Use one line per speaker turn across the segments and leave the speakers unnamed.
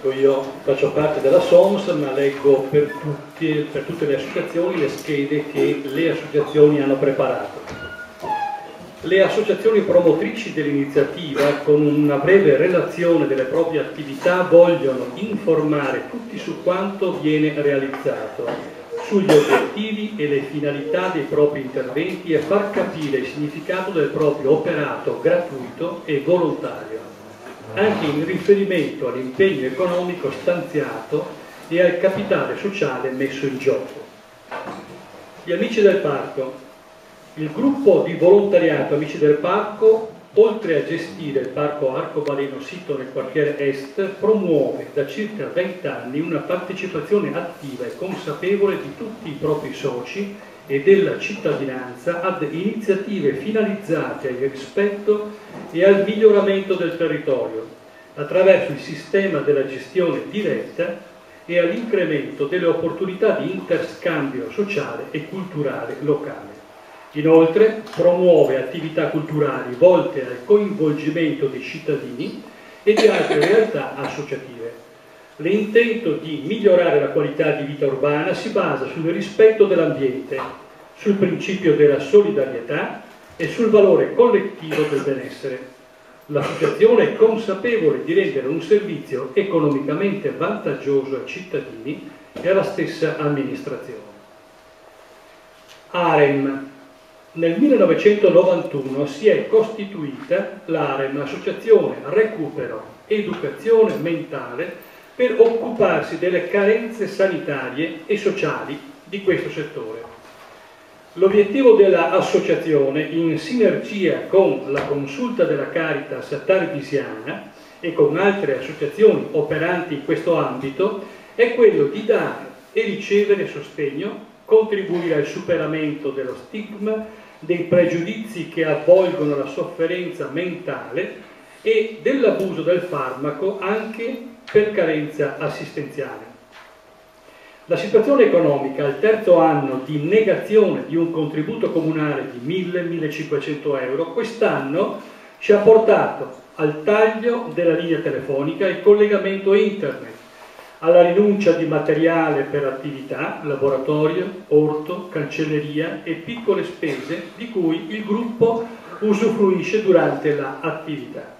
Io faccio parte della SOMS, ma leggo per tutte le associazioni le schede che le associazioni hanno preparato. Le associazioni promotrici dell'iniziativa, con una breve relazione delle proprie attività, vogliono informare tutti su quanto viene realizzato, sugli obiettivi e le finalità dei propri interventi e far capire il significato del proprio operato gratuito e volontario, anche in riferimento all'impegno economico stanziato e al capitale sociale messo in gioco. Gli Amici del Parco. Il gruppo di volontariato Amici del Parco, oltre a gestire il Parco Arcobaleno sito nel quartiere Est, promuove da circa 20 anni una partecipazione attiva e consapevole di tutti i propri soci e della cittadinanza ad iniziative finalizzate al rispetto e al miglioramento del territorio, attraverso il sistema della gestione diretta e all'incremento delle opportunità di interscambio sociale e culturale locale. Inoltre promuove attività culturali volte al coinvolgimento dei cittadini e di altre realtà associative. L'intento di migliorare la qualità di vita urbana si basa sul rispetto dell'ambiente, sul principio della solidarietà e sul valore collettivo del benessere. L'associazione è consapevole di rendere un servizio economicamente vantaggioso ai cittadini e alla stessa amministrazione. AREM. Nel 1991 si è costituita l'AREM, Associazione Recupero Educazione Mentale, per occuparsi delle carenze sanitarie e sociali di questo settore. L'obiettivo dell'associazione, in sinergia con la Consulta della Caritas Tarvisiana e con altre associazioni operanti in questo ambito, è quello di dare e ricevere sostegno, contribuire al superamento dello stigma, dei pregiudizi che avvolgono la sofferenza mentale e dell'abuso del farmaco anche per carenza assistenziale. La situazione economica al terzo anno di negazione di un contributo comunale di 1.000-1.500 euro quest'anno ci ha portato al taglio della linea telefonica e il collegamento internet, alla rinuncia di materiale per attività, laboratorio, orto, cancelleria e piccole spese di cui il gruppo usufruisce durante l'attività.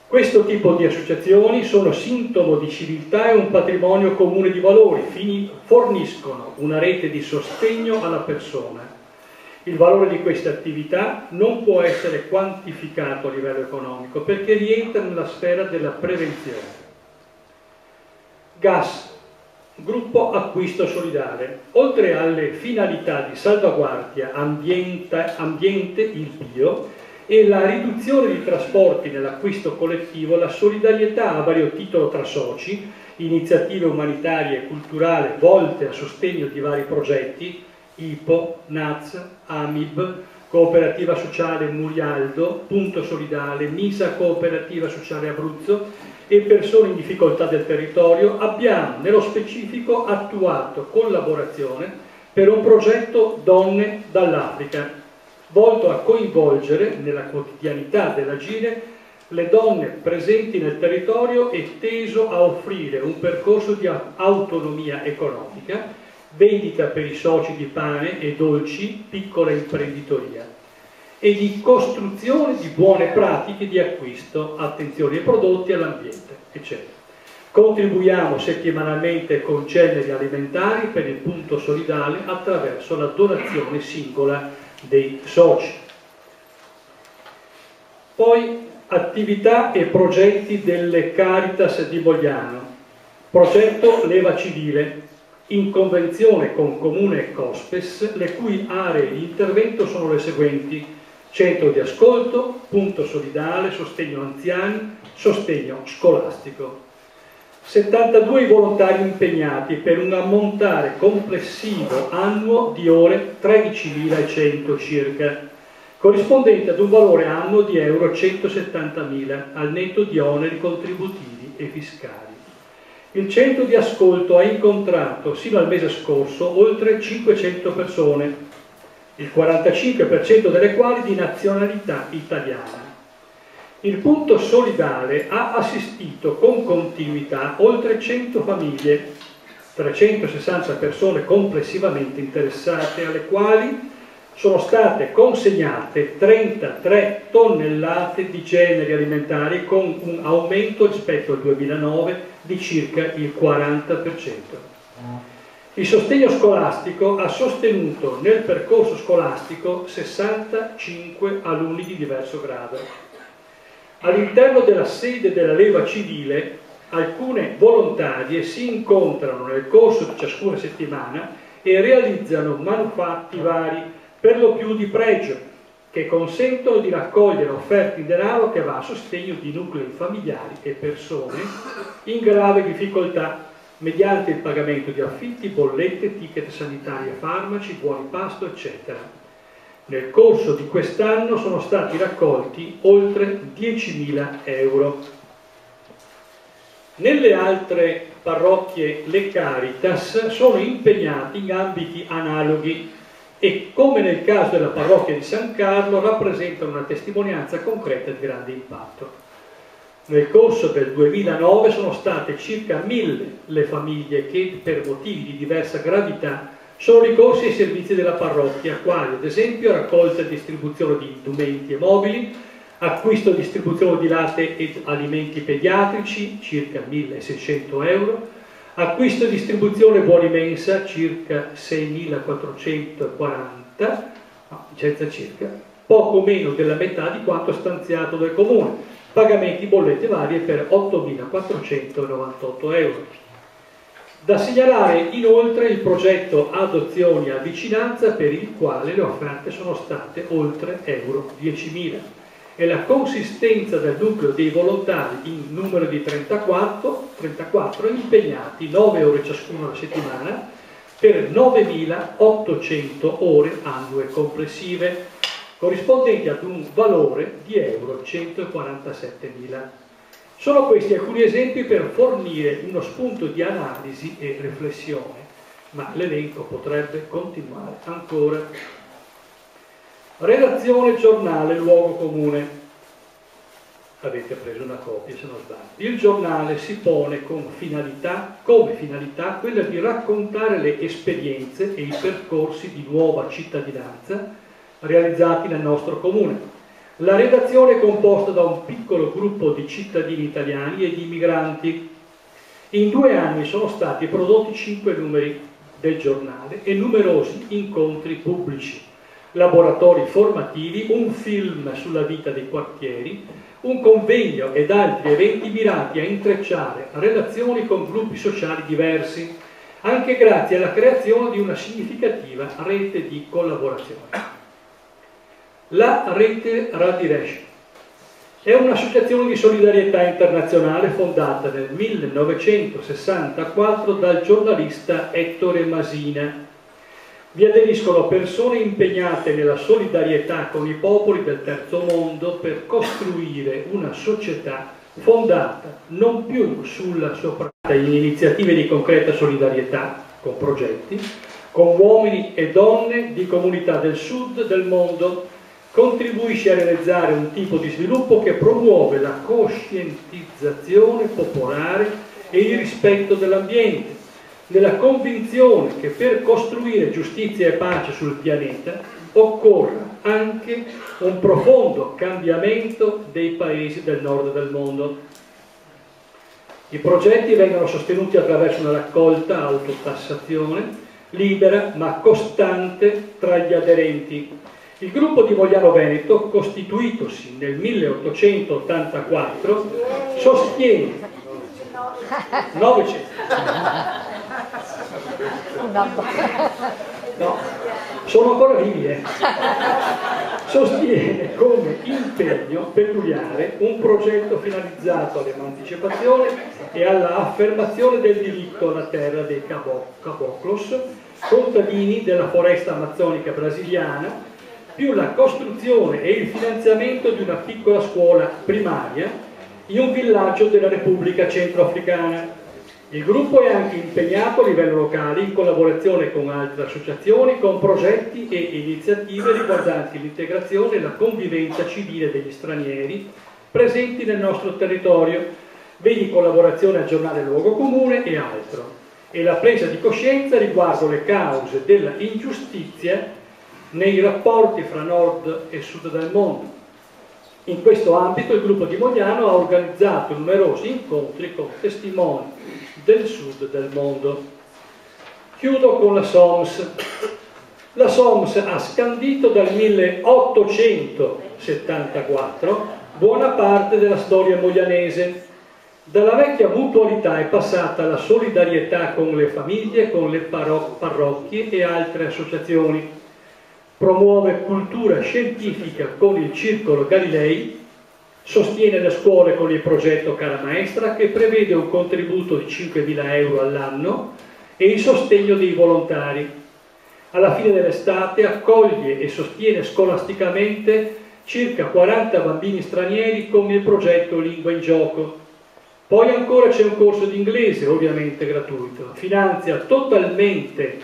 Questo tipo di associazioni sono sintomo di civiltà e un patrimonio comune di valori, forniscono una rete di sostegno alla persona. Il valore di queste attività non può essere quantificato a livello economico perché rientra nella sfera della prevenzione. GAS, Gruppo Acquisto Solidale. Oltre alle finalità di salvaguardia ambiente, il bio e la riduzione di trasporti nell'acquisto collettivo, la solidarietà a vario titolo tra soci, iniziative umanitarie e culturali volte a sostegno di vari progetti, IPO, NAZ, AMIB, Cooperativa Sociale Murialdo, Punto Solidale, MISA Cooperativa Sociale Abruzzo e persone in difficoltà del territorio, abbiamo nello specifico attuato collaborazione per un progetto Donne dall'Africa, volto a coinvolgere nella quotidianità dell'agire le donne presenti nel territorio e teso a offrire un percorso di autonomia economica, vendita per i soci di pane e dolci, piccola imprenditoria e di costruzione di buone pratiche di acquisto, attenzione ai prodotti, all'ambiente, eccetera. Contribuiamo settimanalmente con ceneri alimentari per il punto solidale attraverso la donazione singola dei soci. Poi attività e progetti delle Caritas di Bogliano. Progetto Leva Civile, in convenzione con Comune e Cospes, le cui aree di intervento sono le seguenti: centro di ascolto, punto solidale, sostegno anziani, sostegno scolastico. 72 i volontari impegnati per un ammontare complessivo annuo di ore 13.100 circa, corrispondente ad un valore annuo di euro 170.000 al netto di oneri contributivi e fiscali. Il centro di ascolto ha incontrato sino al mese scorso oltre 500 persone, il 45% delle quali di nazionalità italiana. Il punto solidale ha assistito con continuità oltre 100 famiglie, 360 persone complessivamente interessate, alle quali sono state consegnate 33 tonnellate di generi alimentari, con un aumento rispetto al 2009 di circa il 40%. Il sostegno scolastico ha sostenuto nel percorso scolastico 65 alunni di diverso grado. All'interno della sede della leva civile, alcune volontarie si incontrano nel corso di ciascuna settimana e realizzano manufatti vari, per lo più di pregio, che consentono di raccogliere offerte in denaro che va a sostegno di nuclei familiari e persone in grave difficoltà, mediante il pagamento di affitti, bollette, ticket sanitari e farmaci, buoni pasto, eccetera. Nel corso di quest'anno sono stati raccolti oltre 10.000 euro. Nelle altre parrocchie le Caritas sono impegnati in ambiti analoghi e, come nel caso della parrocchia di San Carlo, rappresentano una testimonianza concreta di grande impatto. Nel corso del 2009 sono state circa 1.000 le famiglie che, per motivi di diversa gravità, sono ricorsi ai servizi della parrocchia, quali ad esempio raccolta e distribuzione di indumenti e mobili, acquisto e distribuzione di latte ed alimenti pediatrici, circa 1.600 euro, acquisto e distribuzione buoni mensa, circa 6.440, senza circa, poco meno della metà di quanto stanziato dal Comune, pagamenti bollette varie per 8.498 euro. Da segnalare inoltre il progetto Adozioni a Vicinanza, per il quale le offerte sono state oltre euro 10.000 e la consistenza del nucleo dei volontari in numero di 34 impegnati 9 ore ciascuno alla settimana per 9.800 ore annue complessive, corrispondenti ad un valore di euro 147.000. Sono questi alcuni esempi per fornire uno spunto di analisi e riflessione, ma l'elenco potrebbe continuare ancora. Redazione giornale Luogo Comune. Avete preso una copia se non sbaglio. Il giornale si pone come finalità quella di raccontare le esperienze e i percorsi di nuova cittadinanza realizzati nel nostro comune. La redazione è composta da un piccolo gruppo di cittadini italiani e di immigranti. In 2 anni sono stati prodotti 5 numeri del giornale e numerosi incontri pubblici, laboratori formativi, un film sulla vita dei quartieri, un convegno ed altri eventi mirati a intrecciare relazioni con gruppi sociali diversi, anche grazie alla creazione di una significativa rete di collaborazione. La rete Radiresh è un'associazione di solidarietà internazionale fondata nel 1964 dal giornalista Ettore Masina. Vi aderiscono persone impegnate nella solidarietà con i popoli del terzo mondo per costruire una società fondata non più sulla sopravvivenza in iniziative di concreta solidarietà, con progetti, con uomini e donne di comunità del sud del mondo, contribuisce a realizzare un tipo di sviluppo che promuove la coscientizzazione popolare e il rispetto dell'ambiente, nella convinzione che per costruire giustizia e pace sul pianeta occorra anche un profondo cambiamento dei paesi del nord del mondo. I progetti vengono sostenuti attraverso una raccolta autotassazione libera ma costante tra gli aderenti. Il gruppo di Mogliano Veneto, costituitosi nel 1884, sostiene 900. No, sono ancora vivi, sostiene come impegno peculiare un progetto finalizzato all'emancipazione e alla affermazione del diritto alla terra dei caboclos, contadini della foresta amazzonica brasiliana, più la costruzione e il finanziamento di una piccola scuola primaria in un villaggio della Repubblica Centroafricana. Il gruppo è anche impegnato a livello locale in collaborazione con altre associazioni, con progetti e iniziative riguardanti l'integrazione e la convivenza civile degli stranieri, presenti nel nostro territorio, vedi collaborazione al giornale Luogo Comune e altro, e la presa di coscienza riguardo le cause della ingiustizia nei rapporti fra nord e sud del mondo. In questo ambito il gruppo di Mogliano ha organizzato numerosi incontri con testimoni del sud del mondo. Chiudo con la SOMS. La SOMS ha scandito dal 1874 buona parte della storia moglianese. Dalla vecchia mutualità è passata alla solidarietà con le famiglie, con le parrocchie e altre associazioni. Promuove cultura scientifica con il Circolo Galilei, sostiene le scuole con il progetto Cara Maestra, che prevede un contributo di 5.000 euro all'anno e il sostegno dei volontari. Alla fine dell'estate accoglie e sostiene scolasticamente circa 40 bambini stranieri con il progetto Lingua in Gioco. Poi ancora c'è un corso di inglese, ovviamente gratuito. Finanzia totalmente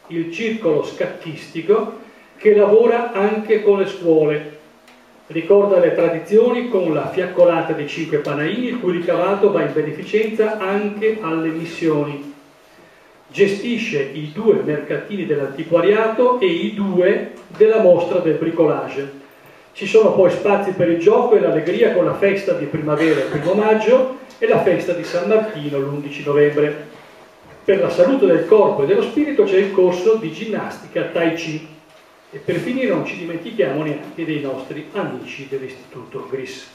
il circolo scacchistico, che lavora anche con le scuole. Ricorda le tradizioni con la fiaccolata dei 5 panaini, il cui ricavato va in beneficenza anche alle missioni. Gestisce i 2 mercatini dell'antiquariato e i 2 della mostra del bricolage. Ci sono poi spazi per il gioco e l'allegria con la festa di primavera il 1° maggio e la festa di San Martino l'11 novembre. Per la salute del corpo e dello spirito c'è il corso di ginnastica Tai Chi. E per finire non ci dimentichiamo neanche dei nostri amici dell'Istituto GRIS.